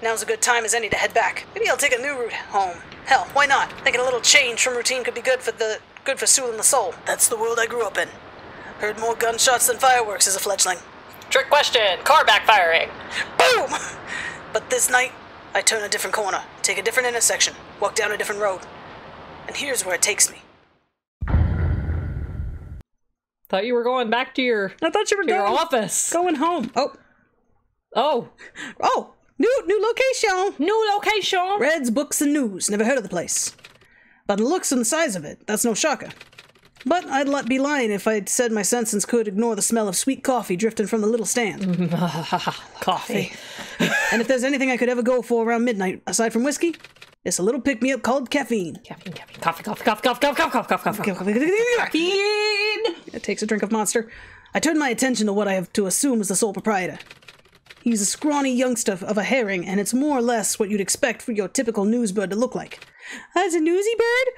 Now's a good time as any to head back. Maybe I'll take a new route home. Hell, why not? Thinking a little change from routine could be good for soothing the soul. That's the world I grew up in. Heard more gunshots than fireworks as a fledgling. Trick question. Car backfiring. Boom! But this night, I turn a different corner, take a different intersection, walk down a different road. And here's where it takes me. Thought you were going back to your your office. Going home. Oh, new location. New location. Reds, books, and news. Never heard of the place. By the looks and the size of it, that's no shocker. But I'd be lying if I'd said my senses could ignore the smell of sweet coffee drifting from the little stand. Coffee. And if there's anything I could ever go for around midnight, aside from whiskey, it's a little pick-me-up called caffeine. Caffeine. It takes a drink of Monster. I turn my attention to what I have to assume is the sole proprietor. He's a scrawny youngster of a herring, and it's more or less what you'd expect for your typical news bird to look like. That's a newsy bird?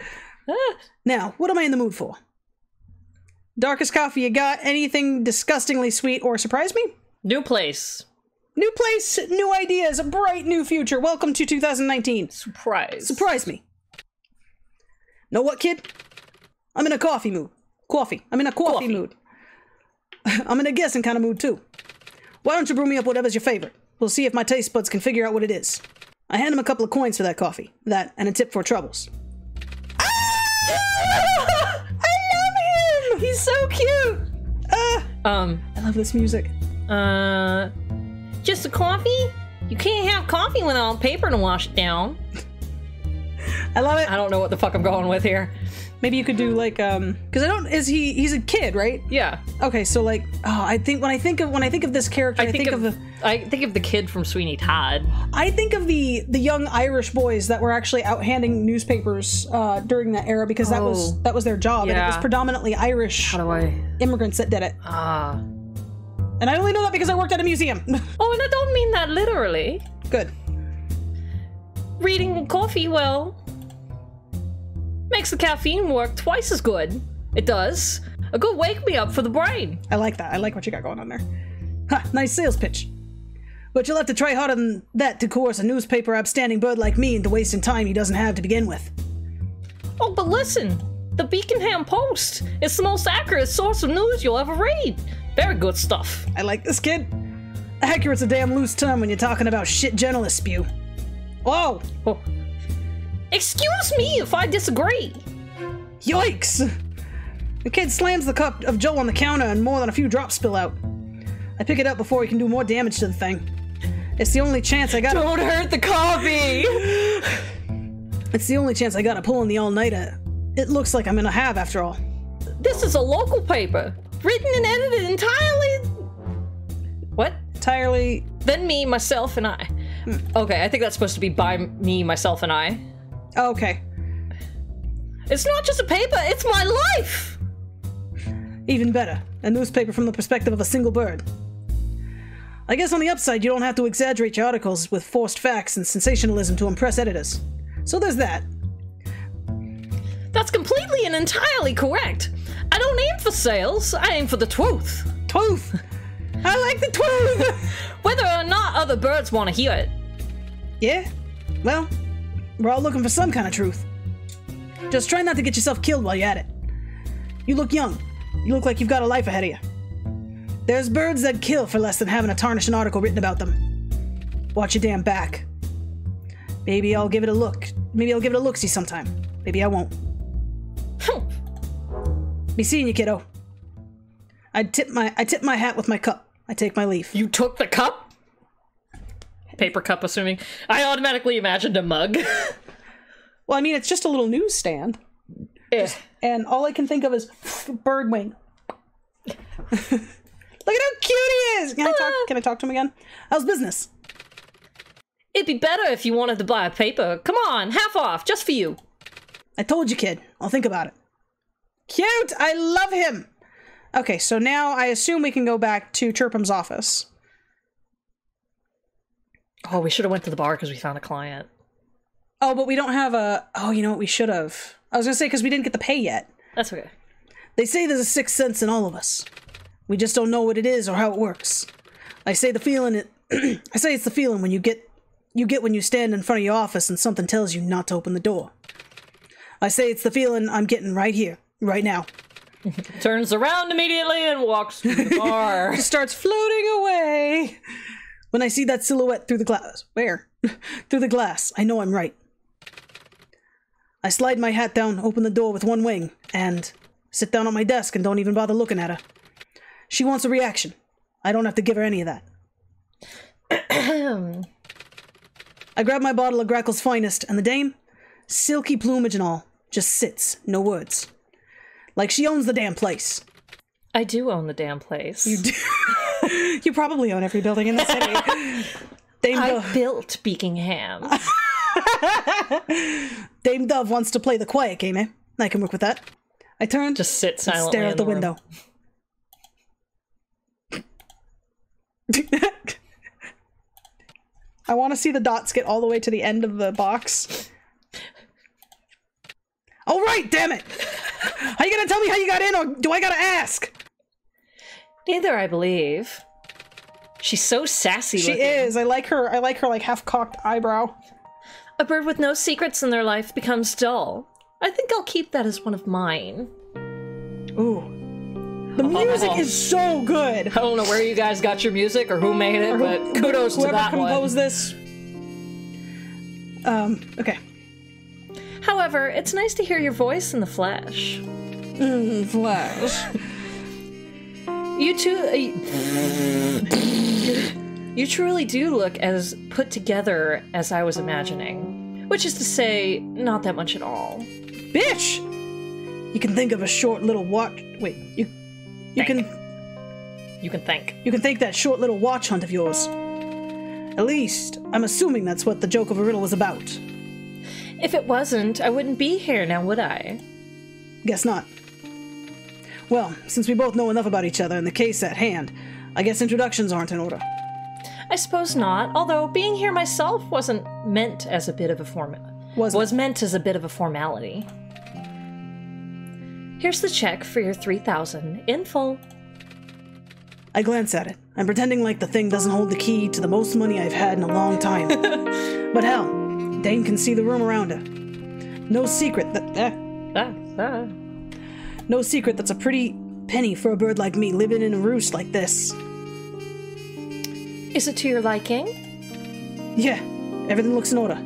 Now, what am I in the mood for? Darkest coffee you got? Anything disgustingly sweet or surprise me? New place. New place, new ideas, a bright new future. Welcome to 2019. Surprise me. Know what, kid? I'm in a coffee mood. I'm in a coffee mood. I'm in a guessing kind of mood, too. Why don't you brew me up whatever's your favorite? We'll see if my taste buds can figure out what it is. I hand him a couple of coins for that coffee. That, and a tip for troubles. I love him! He's so cute! I love this music. Just a coffee? You can't have coffee without paper to wash it down. I love it. I don't know what the fuck I'm going with here. Maybe you could do like, because he's a kid, right? Yeah. Okay, so like, I think when I think of this character, I think of the kid from Sweeney Todd. I think of the young Irish boys that were actually out handing newspapers during that era, because that was their job, and it was predominantly Irish immigrants that did it. And I only know that because I worked at a museum. Oh, and I don't mean that literally. Good. Reading coffee, well, makes the caffeine work twice as good. It does. A good wake-me-up for the brain. I like that. I like what you got going on there. Ha! Nice sales pitch. But you'll have to try harder than that to coerce a newspaper upstanding bird like me into wasting time he doesn't have to begin with. Oh, but listen. The Beaconham Post. It's the most accurate source of news you'll ever read. Very good stuff. I like this kid. Accurate's a damn loose term when you're talking about shit journalists spew. Whoa! Oh. Excuse me if I disagree. Yikes! The kid slams the cup of Joe on the counter and more than a few drops spill out. I pick it up before he can do more damage to the thing. It's the only chance I got. Don't hurt the coffee! It's the only chance I got to pull in the all-nighter. It looks like I'm gonna have after all. This is a local paper. Written and edited entirely... What? Entirely... Then me, myself, and I. Okay, I think that's supposed to be by me, myself, and I. Oh, okay. It's not just a paper, it's my life! Even better. A newspaper from the perspective of a single bird. I guess on the upside, you don't have to exaggerate your articles with forced facts and sensationalism to impress editors. So there's that. That's completely and entirely correct. I don't aim for sales, I aim for the truth. Truth! I like the truth! Whether or not other birds want to hear it. Yeah? Well, we're all looking for some kind of truth. Just try not to get yourself killed while you're at it. You look young. You look like you've got a life ahead of you. There's birds that kill for less than having a tarnishing article written about them. Watch your damn back. Maybe I'll give it a look. Maybe I'll give it a look-see sometime. Maybe I won't. Be seeing you, kiddo. I tip my hat with my cup. I take my leave. You took the cup? Paper cup, assuming. I automatically imagined a mug. Well, I mean, it's just a little newsstand. And all I can think of is bird wing. Look at how cute he is! Can I talk to him again? How's business? It'd be better if you wanted to buy a paper. Come on, half off, just for you. I told you, kid. I'll think about it. Cute! I love him! Okay, so now I assume we can go back to Chirpums' office. Oh, we should have went to the bar because we found a client. Oh, but we don't have a... Oh, you know what? We should have. I was gonna say, because we didn't get the pay yet. That's okay. They say there's a sixth sense in all of us. We just don't know what it is or how it works. I say the feeling I say it's the feeling when you you get when you stand in front of your office and something tells you not to open the door. I say it's the feeling I'm getting right here, right now. Turns around immediately and walks through the bar. Just starts floating away. When I see that silhouette through the glass. Where? Through the glass. I know I'm right. I slide my hat down, open the door with one wing, and sit down at my desk and don't even bother looking at her. She wants a reaction. I don't have to give her any of that. I grab my bottle of Grackle's Finest, and the dame, silky plumage and all, just sits, no words. Like she owns the damn place. I do own the damn place. You do. You probably own every building in the city. I built Beakingham. Dame Dove wants to play the quiet game, eh? I can work with that. I turn, just sit silently, stare out the window. I want to see the dots get all the way to the end of the box. All right, damn it! Are you gonna tell me how you got in, or do I gotta ask? Neither, I believe. She's so sassy looking. She is. I like her like half-cocked eyebrow. A bird with no secrets in their life becomes dull. I think I'll keep that as one of mine. Ooh. The music is so good. I don't know where you guys got your music or who made it, but kudos to that one. Whoever composed this. Okay. However, it's nice to hear your voice in the flesh. Flesh. You truly do look as put together as I was imagining. Which is to say, not that much at all. Bitch! You can think of a short little watch. Wait, you can think that short little watch hunt of yours. At least, I'm assuming that's what the joke of a riddle was about. If it wasn't, I wouldn't be here now, would I? Guess not. Well, since we both know enough about each other and the case at hand, I guess introductions aren't in order. I suppose not, although being here myself wasn't meant as a bit of a was meant as a bit of a formality. Here's the check for your $3,000 in full. I glance at it. I'm pretending like the thing doesn't hold the key to the most money I've had in a long time. But hell, Dame can see the room around her. No secret that no secret that's a pretty penny for a bird like me living in a roost like this. Is it to your liking? Yeah, everything looks in order.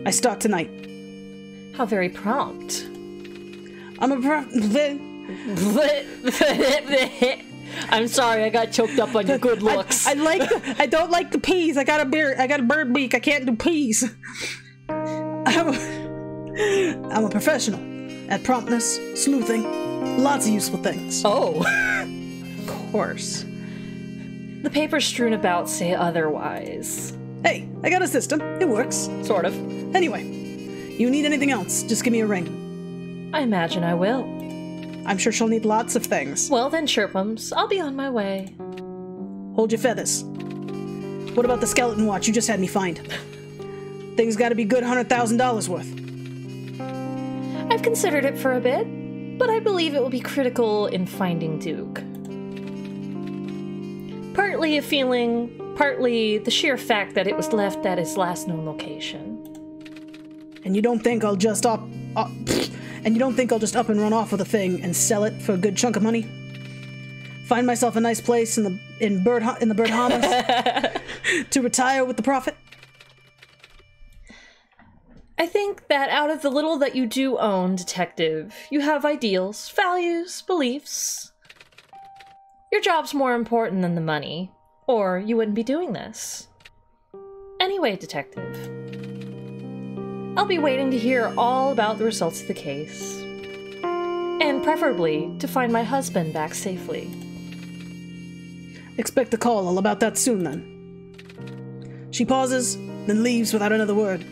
I start tonight. How very prompt. I'm sorry, I got choked up on your good looks. I don't like the peas. I got a bird beak. I can't do peas. I'm a professional at promptness, sleuthing, lots of useful things. Oh. Of course. The papers strewn about say otherwise. Hey, I got a system. It works. Sort of. Anyway, you need anything else, just give me a ring. I imagine I will. I'm sure she'll need lots of things. Well then, Chirpums, I'll be on my way. Hold your feathers. What about the skeleton watch you just had me find? Thing's gotta be good $100,000 worth. I've considered it for a bit, but I believe it will be critical in finding Duke. Partly a feeling, partly the sheer fact that it was left at his last known location. And you don't think I'll just up and run off with the thing and sell it for a good chunk of money? Find myself a nice place in the Bahamas to retire with the profit? I think that out of the little that you do own, Detective, you have ideals, values, beliefs. Your job's more important than the money, or you wouldn't be doing this. Anyway, Detective, I'll be waiting to hear all about the results of the case. And preferably to find my husband back safely. Expect a call all about that soon, then. She pauses, then leaves without another word.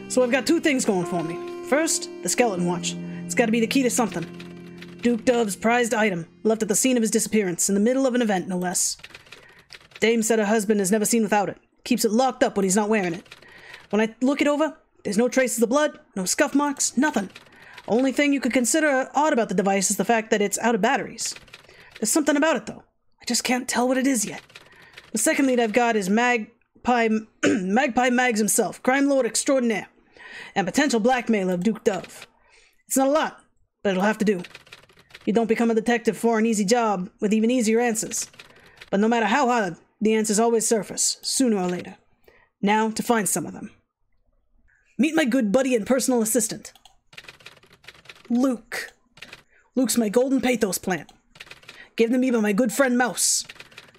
So I've got two things going for me. First, the skeleton watch. It's got to be the key to something. Duke Dove's prized item, left at the scene of his disappearance, in the middle of an event, no less. Dame said her husband is never seen without it. Keeps it locked up when he's not wearing it. When I look it over, there's no traces of blood, no scuff marks, nothing. Only thing you could consider odd about the device is the fact that it's out of batteries. There's something about it, though. I just can't tell what it is yet. The second lead I've got is Magpie Mags himself, crime lord extraordinaire, and potential blackmailer of Duke Dove. It's not a lot, but it'll have to do. You don't become a detective for an easy job with even easier answers. But no matter how hard, the answers always surface, sooner or later. Now, to find some of them. Meet my good buddy and personal assistant, Luke. Luke's my golden pathos plant. Given to me by my good friend Mouse.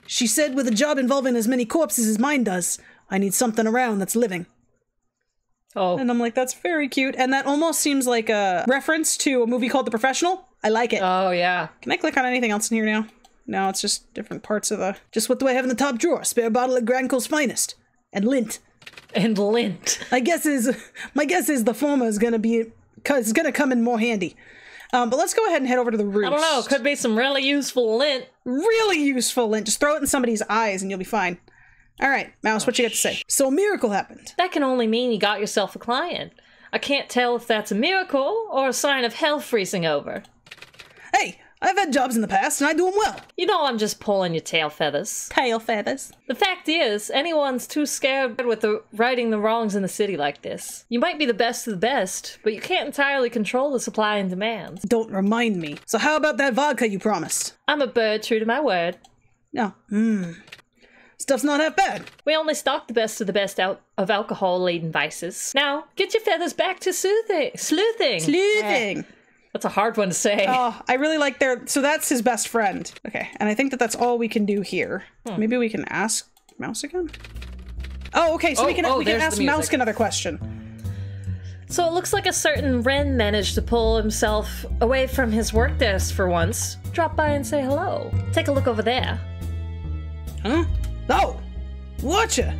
She said with a job involving as many corpses as mine does, I need something around that's living. Oh. And I'm like, that's very cute. And that almost seems like a reference to a movie called The Professional. I like it. Oh, yeah. Can I click on anything else in here now? No, it's just different parts of the... Just what do I have in the top drawer? Spare bottle of Granco's finest. And lint. And lint. My guess is the former is going to be... It's going to come in more handy. But let's go ahead and head over to the roost. I don't know. Could be some really useful lint. Really useful lint. Just throw it in somebody's eyes and you'll be fine. All right, Mouse, what you got to say? So a miracle happened. That can only mean you got yourself a client. I can't tell if that's a miracle or a sign of hell freezing over. Hey, I've had jobs in the past and I do them well. You know I'm just pulling your tail feathers. Tail feathers. The fact is, anyone's too scared with righting the wrongs in the city like this. You might be the best of the best, but you can't entirely control the supply and demand. Don't remind me. So how about that vodka you promised? I'm a bird true to my word. No. Stuff's not half bad. We only stock the best of the best out of alcohol-laden vices. Now, get your feathers back to sleuthing. Sleuthing. That's a hard one to say. Oh, I really like so that's his best friend. Okay, and I think that's all we can do here. Maybe we can ask Mouse again? Oh, okay, so we can ask Mouse another question. So it looks like a certain Wren managed to pull himself away from his work desk for once. Drop by and say hello. Take a look over there. Huh? Oh! Watcha!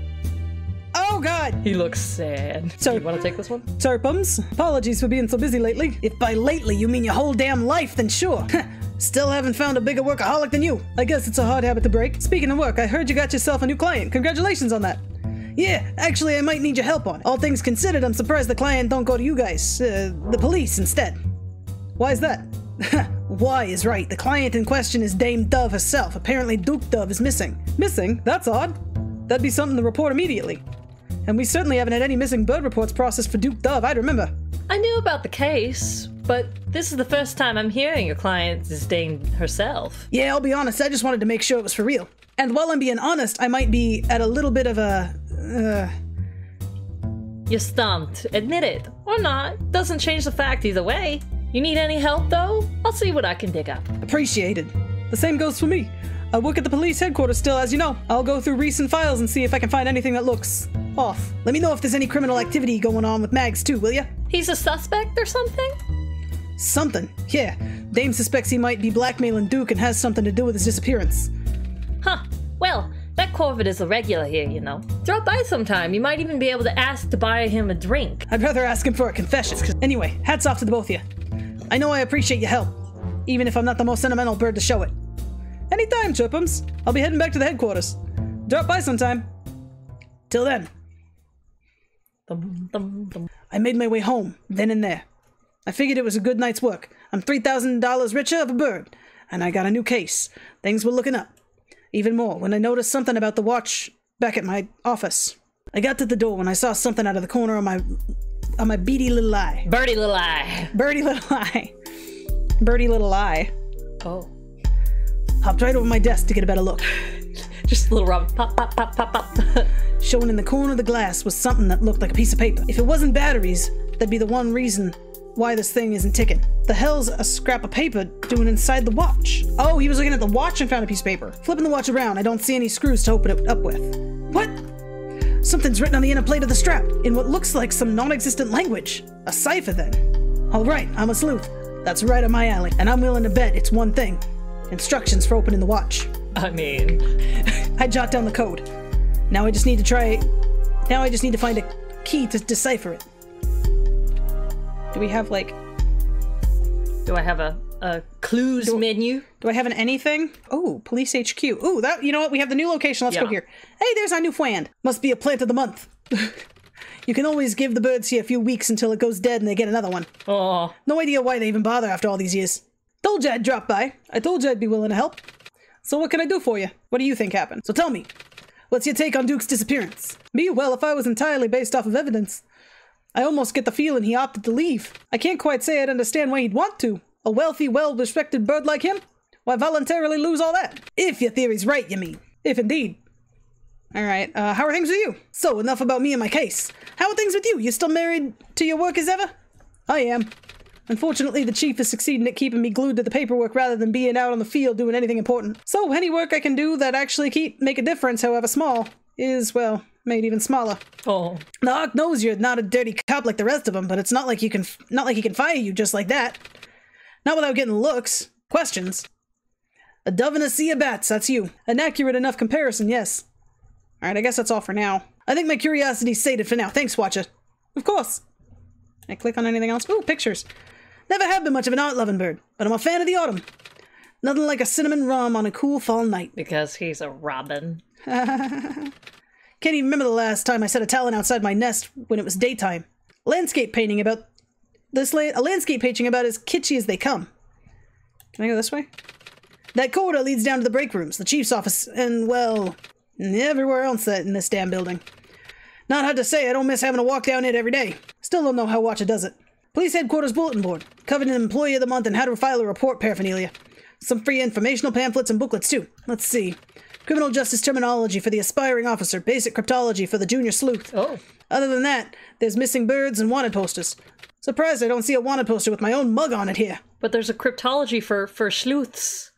Oh, God! He looks sad. So, you want to take this one? Chirpums, apologies for being so busy lately. If by lately you mean your whole damn life, then sure. Still haven't found a bigger workaholic than you. I guess it's a hard habit to break. Speaking of work, I heard you got yourself a new client. Congratulations on that. Yeah, actually, I might need your help on it. All things considered, I'm surprised the client don't go to you guys. The police instead. Why is that? Why is right. The client in question is Dame Dove herself. Apparently Duke Dove is missing. Missing? That's odd. That'd be something to report immediately. And we certainly haven't had any missing bird reports processed for Duke Dove, I'd remember. I knew about the case, but this is the first time I'm hearing your client is Dame herself. Yeah, I'll be honest, I just wanted to make sure it was for real. And while I'm being honest, I might be at a little bit of a... You're stumped. Admit it. Or not. Doesn't change the fact either way. You need any help, though? I'll see what I can dig up. Appreciated. The same goes for me. I work at the police headquarters still, as you know. I'll go through recent files and see if I can find anything that looks off. Let me know if there's any criminal activity going on with Mags, too, will ya? He's a suspect or something? Something, yeah. Dame suspects he might be blackmailing Duke and has something to do with his disappearance. Huh. Well, that Corvid is a regular here, you know. Drop by sometime. You might even be able to ask to buy him a drink. I'd rather ask him for a confession. Anyway, hats off to the both of you. I know I appreciate your help, even if I'm not the most sentimental bird to show it. Anytime, Chirpums. I'll be heading back to the headquarters. Drop by sometime. Till then. I made my way home, then and there. I figured it was a good night's work. I'm $3,000 richer of a bird, and I got a new case. Things were looking up. Even more when I noticed something about the watch back at my office. I got to the door when I saw something out of the corner of my beady little eye. Birdie little eye. Birdie little eye. Birdie little eye. Oh. Hopped right over my desk to get a better look. Just a little rub. Pop, pop, pop, pop, pop. Showing in the corner of the glass was something that looked like a piece of paper. If it wasn't batteries, that'd be the one reason why this thing isn't ticking. The hell's a scrap of paper doing inside the watch? Oh, he was looking at the watch and found a piece of paper. Flipping the watch around, I don't see any screws to open it up with. What? Something's written on the inner plate of the strap, in what looks like some non-existent language. A cipher, then. Alright, I'm a sleuth. That's right up my alley, and I'm willing to bet it's one thing. Instructions for opening the watch. I mean... I jot down the code. Now I just need to find a key to decipher it. Do we have, like... Do I have a clues menu? Do I have an anything? Oh, police HQ. Ooh, that, you know what? We have the new location. Let's go here. Hey, there's our new friend. Must be a plant of the month. You can always give the birds here a few weeks until it goes dead and they get another one. Oh. No idea why they even bother after all these years. Told you I'd drop by. I told you I'd be willing to help. So what can I do for you? What do you think happened? So tell me, What's your take on Duke's disappearance? Me? Well, if I was entirely based off of evidence, I almost get the feeling he opted to leave. I can't quite say I'd understand why he'd want to. A wealthy, well-respected bird like him? Why voluntarily lose all that? If your theory's right, you mean. If indeed. Alright, how are things with you? So, enough about me and my case. How are things with you? You still married to your work as ever? I am. Unfortunately, the chief is succeeding at keeping me glued to the paperwork rather than being out on the field doing anything important. So, any work I can do that actually make a difference, however small, is, well, made even smaller. Oh. The Hawk knows you're not a dirty cop like the rest of them, but it's not like he can fire you just like that. Not without getting looks. Questions. A dove in a sea of bats, that's you. An accurate enough comparison, yes. Alright, I guess that's all for now. I think my curiosity's sated for now. Thanks, Watcher. Of course. Can I click on anything else? Ooh, pictures. Never have been much of an art-loving bird, but I'm a fan of the autumn. Nothing like a cinnamon rum on a cool fall night. Because he's a robin. Can't even remember the last time I set a talon outside my nest when it was daytime. A landscape painting about as kitschy as they come. Can I go this way? That corridor leads down to the break rooms, the chief's office, and, well, everywhere else in this damn building. Not hard to say, I don't miss having to walk down it every day. Still don't know how Watcher does it. Police headquarters bulletin board. Covered in Employee of the Month and how to file a report paraphernalia. Some free informational pamphlets and booklets, too. Let's see. Criminal justice terminology for the aspiring officer. Basic cryptology for the junior sleuth. Oh. Other than that, there's missing birds and wanted posters. Surprised I don't see a wanted poster with my own mug on it here. But there's a cryptology for sleuths.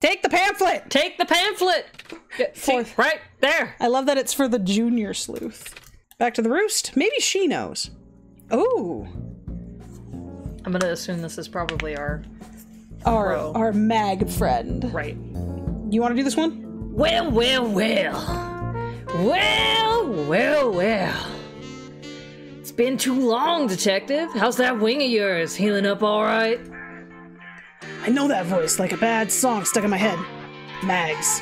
Take the pamphlet! Take the pamphlet! See, right there! I love that it's for the junior sleuth. Back to the roost? Maybe she knows. Oh. I'm gonna assume this is probably our mag friend. Right. You want to do this one? Well. It's been too long, Detective. How's that wing of yours? Healing up all right? I know that voice like a bad song stuck in my head. Mags.